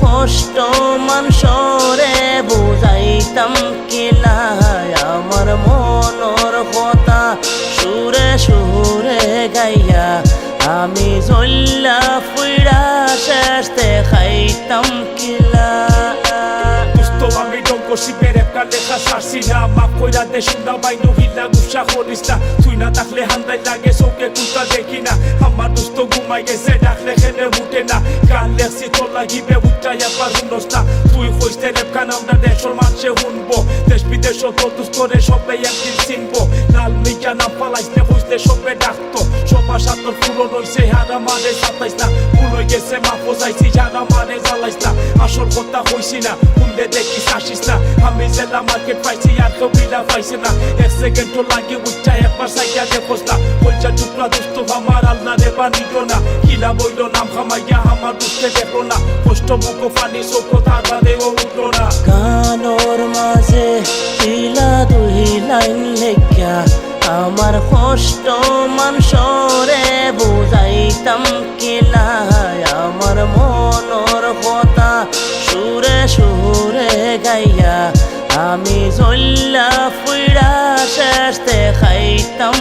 কষ্ট মানুষরে বুঝাইতাম কিলায় আমার মনের কথা সুরে সুরে গাইয়া আমি জল্লা ফুইরা শেষতে খাইতাম কিলা আমি ডঙ্ক শিপের একটা লেখা সারছি না মাফ কইরা দে শুনা বাই নহিলা গুসা করিস না তুই না থাকলে হান্দাই লাগে চৌকে কুলটা দেখি না আমার দুস্থ ঘুমাই গেছে ডাকলে খেলে উঠে না গান লেখছি তোর লাগিবে উঠটা একবার শুনস না তুই কইস রেপখান আমরা দেশের মানুষে শুনবো দেশ বিদেশ তোর দুস্থরে সবাই একদিন চিনবো লাল মিকা নাম পালাইছে কইসলে সবে ডাকতো সবার সাথে পুরো রইছে হারা মানে সাতাইস না ভুল হয়ে গেছে মাফ যাইছি যারা মানে জ্বালাইস না আসল কথা কইছি না শুনলে দেখিস আসিস না আমি জেলা মার্কেট পাইছি আর কেউ বিলা পাইছে না এক সেকেন্ড তো লাগে উঠটা একবার সাইয়া দেখোস না বলছা টুকরা দুস্থ আমার আল্লাহ রে বানিল না কিলা বইল নাম খামাইয়া আমার দুস্থে দেখো না কষ্ট মুখ পানি চোখ তার বাদেও উঠলো না গানোর মাঝে কিলা দুই লাইন লেখা আমার কষ্ট মানুষরে বুঝাইতাম কিলায় আমার মনের কথা সুরে সুরে গাইয়া আমি জল্লা ফুইরা শেষতে খাইতাম